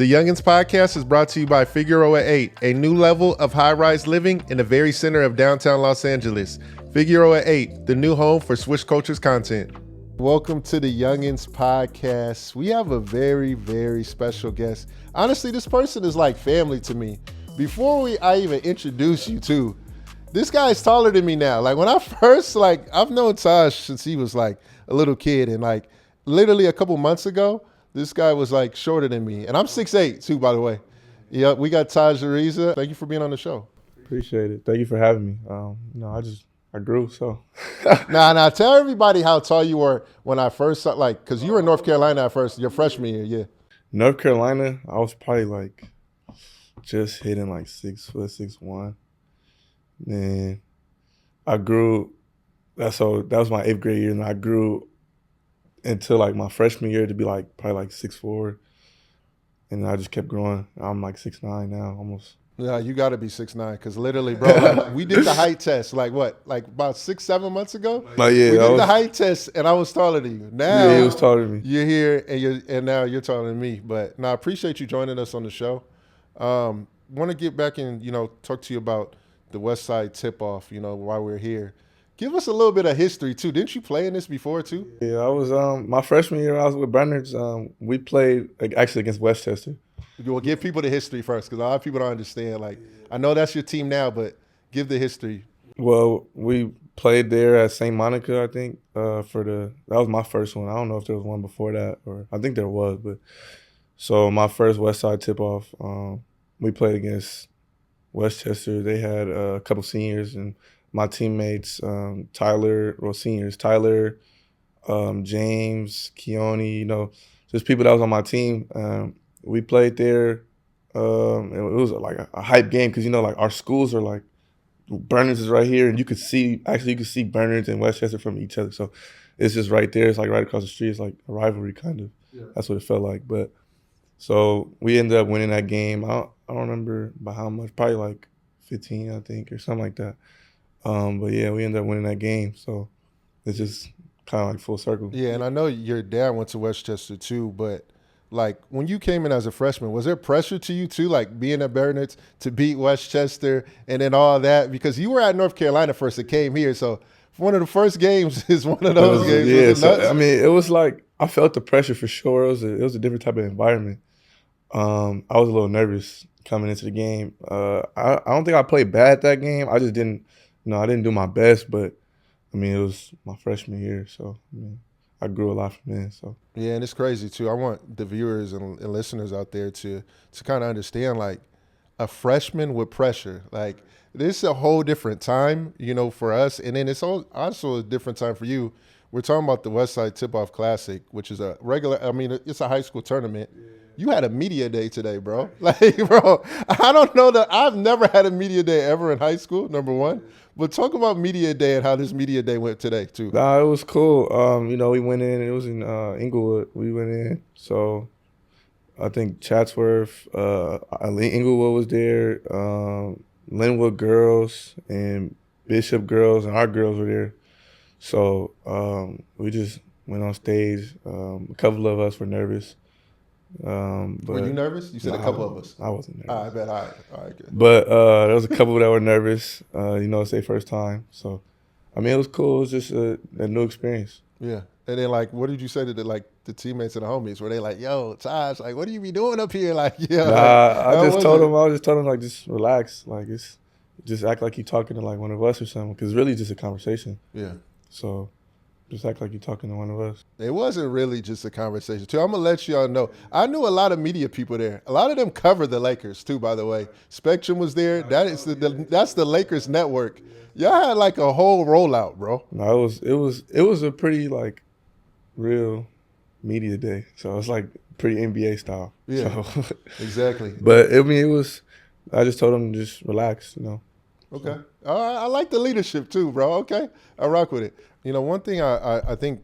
The Youngins Podcast is brought to you by Figueroa 8, a new level of high-rise living in the very center of downtown Los Angeles. Figueroa 8, the new home for Swish Cultures content. Welcome to the Youngins Podcast. We have a very, very special guest. Honestly, this person is like family to me. Before I even introduce you to, this guy is taller than me now. Like when I first, I've known Tajh since he was like a little kid, and like literally a couple months ago, this guy was like shorter than me. And I'm 6'8" too, by the way. Yeah, we got Tajh Ariza. Thank you for being on the show. Appreciate it. Thank you for having me. I grew, so. Now, tell everybody how tall you were when I first saw, because you were in North Carolina at first, your freshman year, yeah. North Carolina, I was probably like just hitting like 6 foot, 6'1". Then I grew, that was my 8th grade year, and I grew until like my freshman year to be like probably like 6'4", and I just kept growing. I'm like 6'9" now, almost. Yeah, you got to be 6'9", because literally, bro, like, we did the height test, like about 6-7 months ago? Like, yeah, we did the height test, and I was taller than you. Now, yeah, he was taller than me. You're here, and now you're taller than me. But no, I appreciate you joining us on the show. Want to get back and, talk to you about the Westside TipOff, while we're here. Give us a little bit of history, too. Didn't you play in this before, too? Yeah, I was, my freshman year, I was with Bernards. We played, actually, against Westchester. Well, give people the history first, because a lot of people don't understand. Like, I know that's your team now, but give the history. Well, we played there at St. Monica, I think, that was my first one. I don't know if there was one before that, or I think there was, but so my first Westside tip-off, we played against Westchester. They had a couple seniors, and my teammates, seniors, Tyler, James, Keone, just people that was on my team. We played there. It was like a hype game because, like our schools are like, Bernards is right here, and you could see Bernards and Westchester from each other. So it's just right there. It's like right across the street. It's like a rivalry kind of. Yeah. That's what it felt like. But so we ended up winning that game. I don't remember by how much, probably like 15, I think, or something like that. But yeah, we ended up winning that game. So it's just kind of like full circle. Yeah, and I know your dad went to Westchester too, but like when you came in as a freshman, was there pressure to you too, like being at Bernards to beat Westchester and then all that? Because you were at North Carolina first and came here, so one of the first games is one of those games. Yeah, so, I mean, it was like I felt the pressure for sure. It was a different type of environment. I was a little nervous coming into the game. I don't think I played bad that game. I just didn't, I didn't do my best, but I mean, it was my freshman year, so I mean, I grew a lot from then. So yeah, and it's crazy too. I want the viewers and listeners out there to kind of understand, like, a freshman with pressure. Like, this is a whole different time, for us, and then it's also a different time for you. We're talking about the Westside TipOff Classic, which is a regular. I mean, it's a high school tournament. Yeah. You had a media day today, bro. Like, bro, I don't know that I've never had a media day ever in high school. Number one. But talk about media day and how this media day went today, too. Nah, it was cool. We went in. It was in Inglewood. We went in. So I think Chatsworth, Inglewood was there, Linwood girls and Bishop girls and our girls were there. So we just went on stage. A couple of us were nervous. But were you nervous? You said a couple of us. I wasn't nervous. I bet. All right, good. But there was a couple that were nervous. It's their first time. So, I mean, it was cool. It was just a new experience. Yeah. And then, like, what did you say to the teammates and the homies? Were they like, "Yo, Tajh, like, what do you be doing up here?" Like, yeah. I just told them, like, just relax. Like, just act like you're talking to like one of us or something, because it's really just a conversation. Yeah. So. Just act like you're talking to one of us. It wasn't really just a conversation, too. I'm going to let y'all know. I knew a lot of media people there. A lot of them covered the Lakers, too, by the way. Spectrum was there. That's the Lakers network. Y'all had, like, a whole rollout, bro. No, it was a pretty, like, real media day. So it's, like, pretty NBA style. Yeah, so. Exactly. But, I mean, I just told them to just relax, Okay. I like the leadership, too, bro. Okay. I rock with it. One thing I think,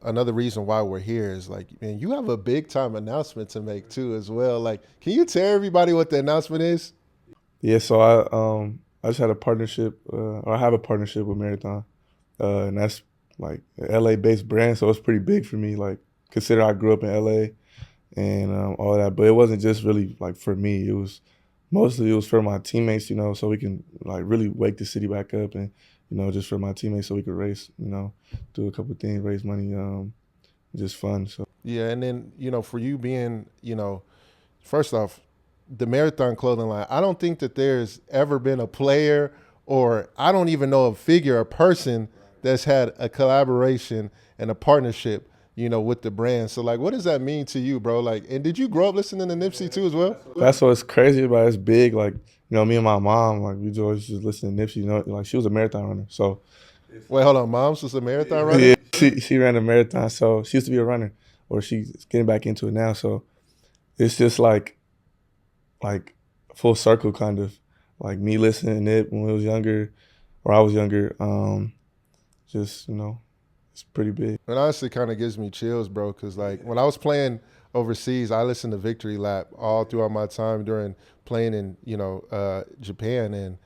another reason why we're here is, like, man, you have a big time announcement to make too as well. Like, can you tell everybody what the announcement is? Yeah, so I just had a partnership, or I have a partnership with Marathon, and that's like an LA based brand. So it's pretty big for me. Like, consider I grew up in LA, and all that. But it wasn't just really like for me. It was mostly for my teammates, you know, so we can like really wake the city back up, and you know, just for my teammates, so we could race, you know, do a couple of things, raise money, just fun. So Yeah, and then you know, for you being, you know, first off, the marathon clothing line. I don't think that there's ever been a player, or I don't even know a figure, a person that's had a collaboration and a partnership, you know, with the brand. So like, what does that mean to you, bro? Like, and did you grow up listening to Nipsey too as well? that's what's crazy about it. It's big. Like, you know, me and my mom, like we always just listen to Nipsey. You know, like she was a marathon runner, so Wait, hold on. Mom's was a marathon runner? yeah, she ran a marathon, so she used to be a runner, or she's getting back into it now. So it's just like full circle kind of, like me listening to it when I was younger, or I was younger. Just, you know, it's pretty big. It honestly kind of gives me chills, bro, because like when I was playing overseas, I listened to Victory Lap all throughout my time during playing in, you know, Japan, and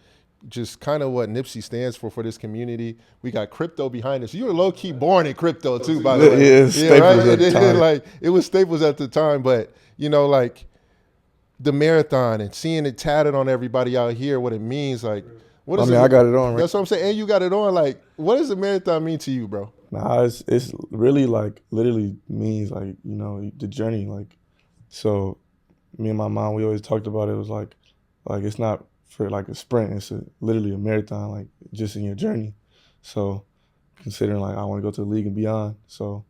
just kind of what Nipsey stands for this community. We got crypto behind us. You were low key born in crypto too, by the way. Yeah, Staples at the time. Like it was Staples at the time, but you know, like the marathon and seeing it tatted on everybody out here, what it means, like. What is I got it on, right? That's what I'm saying. And you got it on. Like, what does the marathon mean to you, bro? Nah, it's really like literally means like, you know, the journey. Like, so me and my mom, we always talked about it. It was like it's not for like a sprint. It's literally a marathon, like just in your journey. So considering like I want to go to the league and beyond, so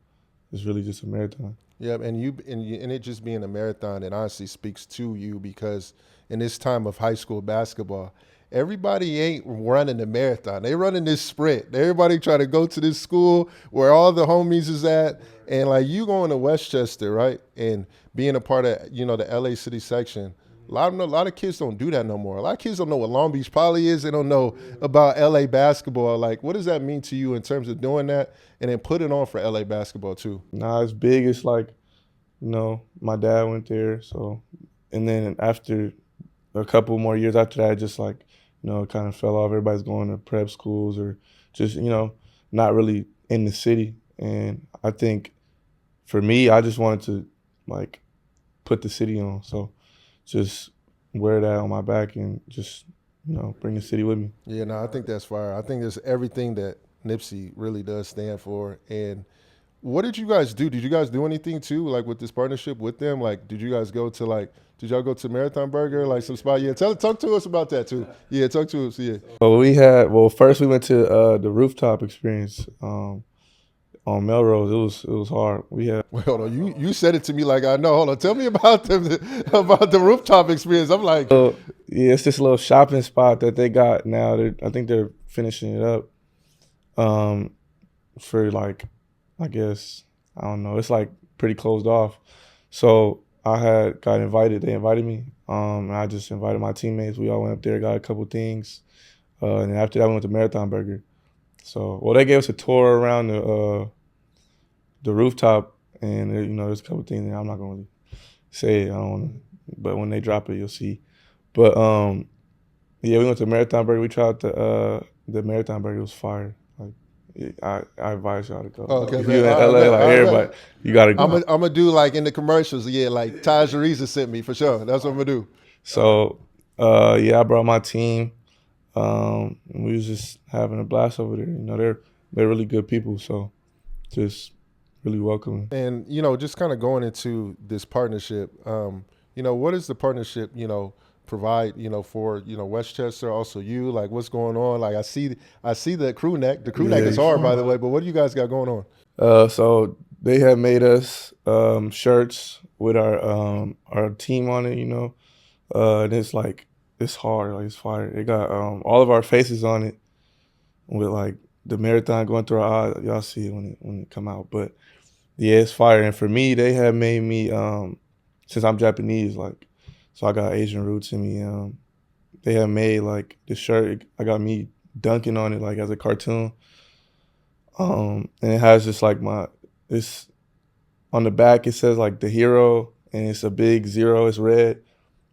it's really just a marathon. Yeah, and it just being a marathon, it honestly speaks to you because in this time of high school basketball, everybody ain't running the marathon. They running this sprint. Everybody try to go to this school where all the homies is at, and like you going to Westchester, right? And being a part of, you know, the LA City section. A lot of kids don't do that no more. A lot of kids don't know what Long Beach Poly is. They don't know about LA basketball. Like, what does that mean to you in terms of doing that and then put it on for LA basketball too? Nah, it's big. It's like, you know, my dad went there, so, and then after a couple more years after that, just like, you know, it kind of fell off. Everybody's going to prep schools or just, you know, not really in the city. And I think for me, I just wanted to like put the city on. So just wear that on my back and just, you know, bring the city with me. Yeah, no, I think that's fire. I think it's everything that Nipsey really does stand for. And what did you guys do? Did you guys do anything too, like with this partnership with them? Like, did y'all go to Marathon Burger, like some spot? Yeah, talk to us about that too. Yeah, talk to us. Yeah. So first we went to the rooftop experience on Melrose. It was hard. Wait, hold on. You said it to me like I know. Hold on. Tell me about about the rooftop experience. I'm like, so, yeah, it's this little shopping spot that they got now. I think they're finishing it up. For like, I guess, I don't know. It's like pretty closed off. So I got invited. They invited me. And I just invited my teammates. We all went up there, got a couple things. And then after that, we went to Marathon Burger. So, well, they gave us a tour around the rooftop. And, you know, there's a couple things that I'm not going to really say. I don't want to. But when they drop it, you'll see. But, yeah, we went to Marathon Burger. We tried the Marathon Burger. It was fire. I advise y'all to go. Okay, if you're in LA, like everybody, you gotta go. I'm gonna do like in the commercials, yeah, like Tajh Ariza sent me for sure. That's what I'm gonna do. So, yeah, I brought my team. And we was just having a blast over there. You know, they're really good people, so just really welcoming. And you know, just kind of going into this partnership, you know, what is the partnership, you know, provide, you know, for, you know, Westchester, also you, like what's going on? Like I see the crew neck. The crew neck is hard, by the way, but what do you guys got going on? So they have made us shirts with our team on it, you know. And it's like, it's hard, like it's fire. They got all of our faces on it with like the marathon going through our eyes. Y'all see it when it come out. But yeah, it's fire. And for me, they have made me, since I'm Japanese, like, so I got Asian roots in me. They have made like the shirt. I got me dunking on it like as a cartoon. And it has just like it's on the back. It says like the hero, and it's a big 0. It's red,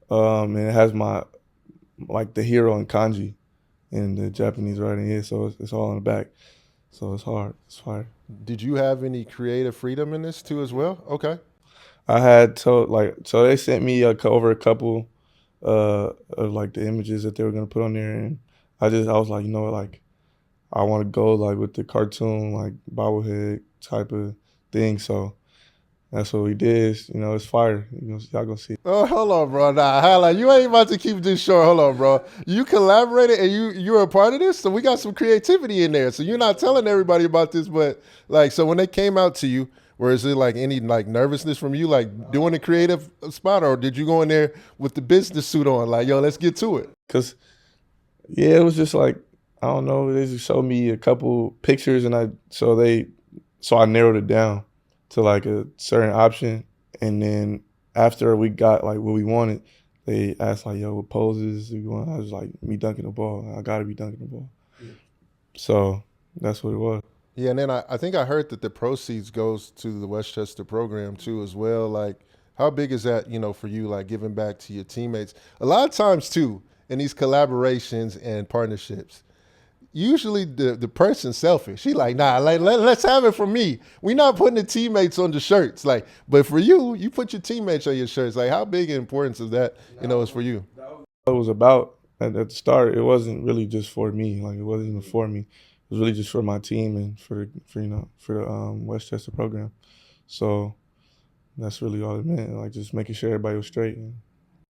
and it has like the hero in kanji, in the Japanese writing. Yeah, so it's all on the back. So it's hard. It's fire. Did you have any creative freedom in this too as well? Okay. I had told so they sent me over a couple of like the images that they were gonna put on there, and I was like, you know what, like I want to go like with the cartoon like bobblehead type of thing. So that's what we did. You know, it's fire. You know, y'all gonna see. Oh, hold on, bro. Nah, highlight. You ain't about to keep this short. Hold on, bro. You collaborated and you're a part of this, so we got some creativity in there. So you're not telling everybody about this, but like, so when they came out to you, was it like any like nervousness from you, like doing a creative spot, or did you go in there with the business suit on, like, yo, let's get to it? Cause yeah, it was just like I don't know. They just showed me a couple pictures, and so I narrowed it down to like a certain option, and then after we got like what we wanted, they asked like, "Yo, what poses do you want?" I was like, "Me dunking the ball. I gotta be dunking the ball." Yeah. So that's what it was. Yeah, and then I think I heard that the proceeds goes to the Westchester program too as well. Like, how big is that, for you, like giving back to your teammates? A lot of times too, in these collaborations and partnerships, usually the person's selfish. She like, nah, like let's have it for me. We not putting the teammates on the shirts. Like, but for you put your teammates on your shirts. Like, how big an importance of that, is for you? It was about at the start. It wasn't really just for me. Like, it wasn't even for me. It was really just for my team and for the Westchester program. So that's really all it meant. Like, just making sure everybody was straight.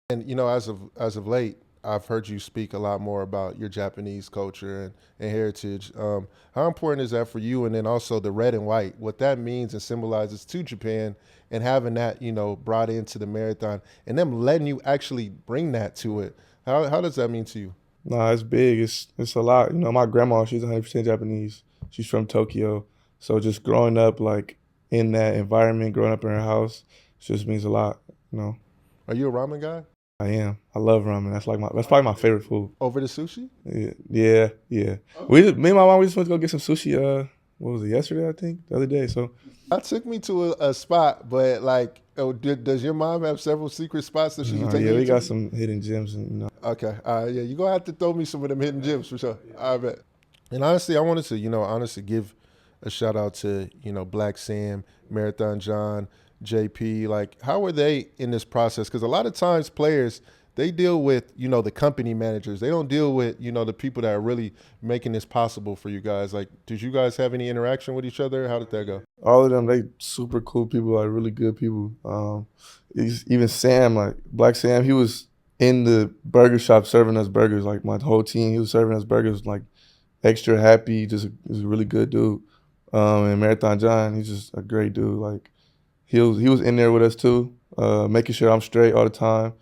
And as of late, I've heard you speak a lot more about your Japanese culture and heritage. How important is that for you? And then also the red and white, what that means and symbolizes to Japan, and having that, brought into the marathon and them letting you actually bring that to it. How does that mean to you? Nah, it's big. It's a lot. My grandma, she's 100% Japanese. She's from Tokyo. So just growing up like in that environment, growing up in her house, just means a lot. Are you a ramen guy? I am. I love ramen. That's probably my favorite food. Over the sushi? Yeah. Okay. Me and my mom, we just went to go get some sushi. What was it, yesterday? I think the other day. So that took me to a spot, but like, does your mom have several secret spots that she can take you to? Yeah, we got some hidden gems. Okay. Yeah, you're gonna have to throw me some of them hidden gems for sure. I bet. And honestly, I wanted to, give a shout out to, Black Sam, Marathon John, JP. Like, how were they in this process? Because a lot of times players, they deal with, the company managers. They don't deal with, the people that are really making this possible for you guys. Like, did you guys have any interaction with each other? How did that go? All of them, they super cool people, like really good people. Even Sam, like Black Sam, he was in the burger shop serving us burgers. Like my whole team, he was serving us burgers, like extra happy, just a really good dude. And Marathon John, he's just a great dude. Like he was in there with us too, making sure I'm straight all the time.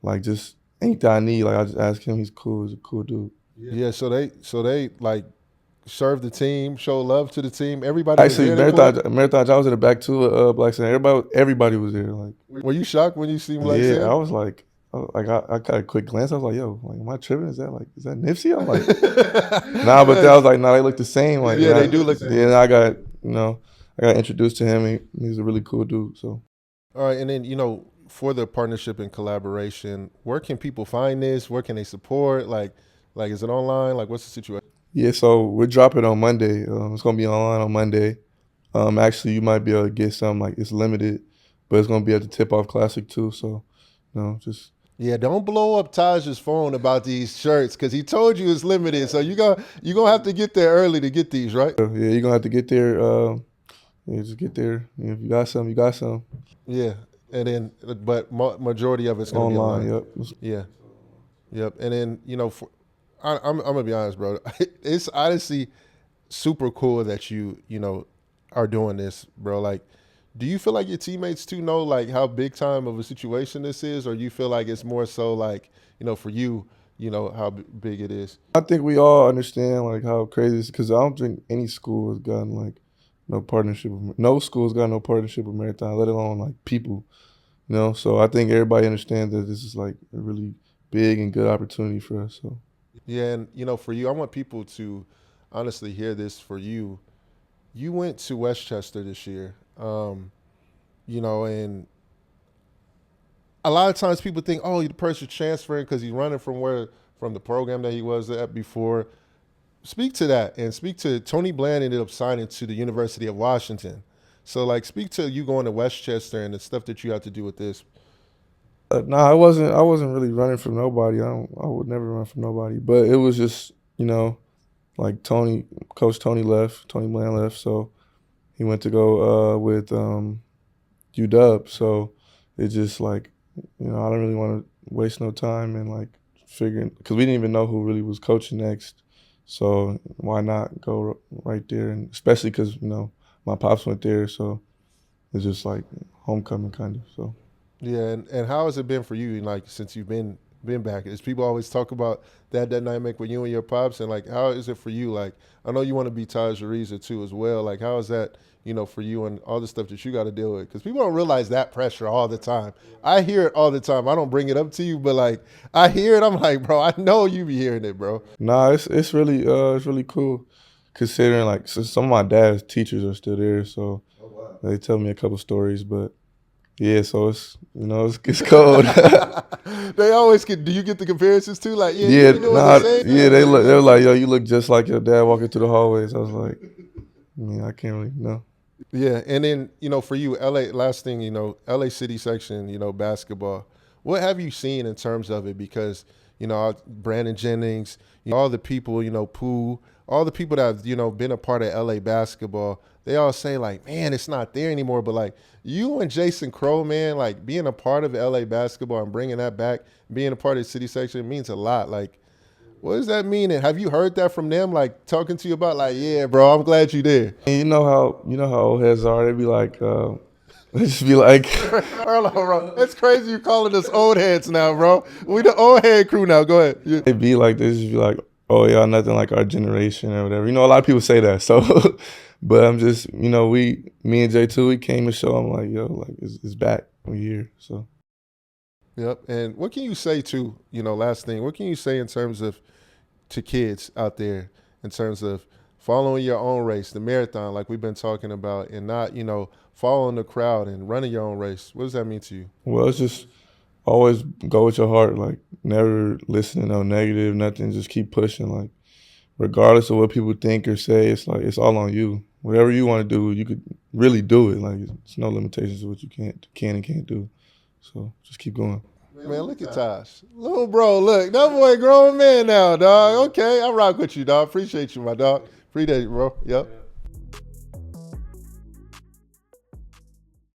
Like just anything I need, like I just ask him. He's cool. He's a cool dude. Yeah. So they like serve the team, show love to the team. Everybody actually was there. Marathon John was in the back too. Black Sam. Everybody was there. Like, were you shocked when you see Black Sam? Yeah, I was like. I got a quick glance. I was like, "Yo, like, am I tripping? Is that Nipsey?" I'm like, "Nah," but then I was like, "Nah, they look the same." Like, yeah, they do look the same. Yeah, I got introduced to him. He's a really cool dude. So, all right, and then for the partnership and collaboration, where can people find this? Where can they support? Like, is it online? Like, what's the situation? Yeah, so we're dropping on Monday. It's gonna be online on Monday. Actually, you might be able to get some. Like, it's limited, but it's gonna be at the TipOff Classic too. So, just. Yeah, don't blow up Taj's phone about these shirts because he told you it's limited. So you gonna have to get there early to get these, right? Yeah, you're gonna have to get there. Just get there. If you got some, you got some. Yeah, and then but majority of it's gonna be online. Yep. Yeah, yep. And then I'm gonna be honest, bro. It's honestly super cool that you are doing this, bro. Like, do you feel like your teammates too know like how big time of a situation this is, or you feel like it's more so like for you, how big it is? I think we all understand like how crazy it is because I don't think any school has gotten like no partnership. No school's got no partnership with Marathon, let alone like people. So I think everybody understands that this is like a really big and good opportunity for us. So yeah, and for you, I want people to honestly hear this. For you, you went to Westchester this year. And a lot of times people think, oh, the person's transferring because he's running from the program that he was at before. Speak to that and speak to Tony Bland ended up signing to the University of Washington. So like, speak to you going to Westchester and the stuff that you have to do with this. Nah, I wasn't really running from nobody. I would never run from nobody. But it was just, like Coach Tony left, Tony Bland left, so he went to go with UW. So it just like, I don't really want to waste no time and like figuring, because we didn't even know who really was coaching next. So why not go right there? And especially because, my pops went there, so it's just like homecoming kind of. So. Yeah, and how has it been for you? Like since you've been back, is people always talk about that dynamic with you and your pops, and like how is it for you? Like I know you want to be Tajh Ariza too as well. Like how is that for you and all the stuff that you got to deal with? Because people don't realize that pressure all the time. I hear it all the time. I don't bring it up to you, but like I hear it. I'm like, bro, I know you be hearing it, bro. Nah, it's really cool, considering like some of my dad's teachers are still there, so they tell me a couple stories, but. Yeah, so it's it's cold. They always get. Do you get the comparisons too? Like, yeah, they were like, yo, you look just like your dad walking through the hallways. I was like, I can't really know. Yeah, and then for you, LA. Last thing, LA City section, basketball. What have you seen in terms of it? Because Brandon Jennings, all the people, Pooh, all the people that have been a part of LA basketball. They all say like, man, it's not there anymore. But like you and Jason Crow, man, like being a part of LA basketball and bringing that back, being a part of the city section, it means a lot. Like, what does that mean? And have you heard that from them? Like talking to you about like, yeah, bro, I'm glad you there. And you know how old heads are. They be like, they just be like, Hold on, bro. It's crazy you calling us old heads now, bro. We the old head crew now. Go ahead. Yeah. They be like, they just be like, oh, y'all nothing like our generation or whatever. A lot of people say that. So, but I'm just, me and Jay too, we came to show them like, yo, like it's back. We're here. So. Yep. And what can you say too, last thing, what can you say in terms of to kids out there in terms of following your own race, the marathon, like we've been talking about, and not, following the crowd and running your own race? What does that mean to you? Well, it's just always go with your heart. Like never listen to no negative, nothing. Just keep pushing. Like regardless of what people think or say, it's like it's all on you. Whatever you want to do, you could really do it. Like it's no limitations to what you can and can't do. So just keep going. Man, look at Tosh. Little bro, look. That boy grown man now, dog. Okay, I rock with you, dog. Appreciate you, my dog. Appreciate you, bro. Yep.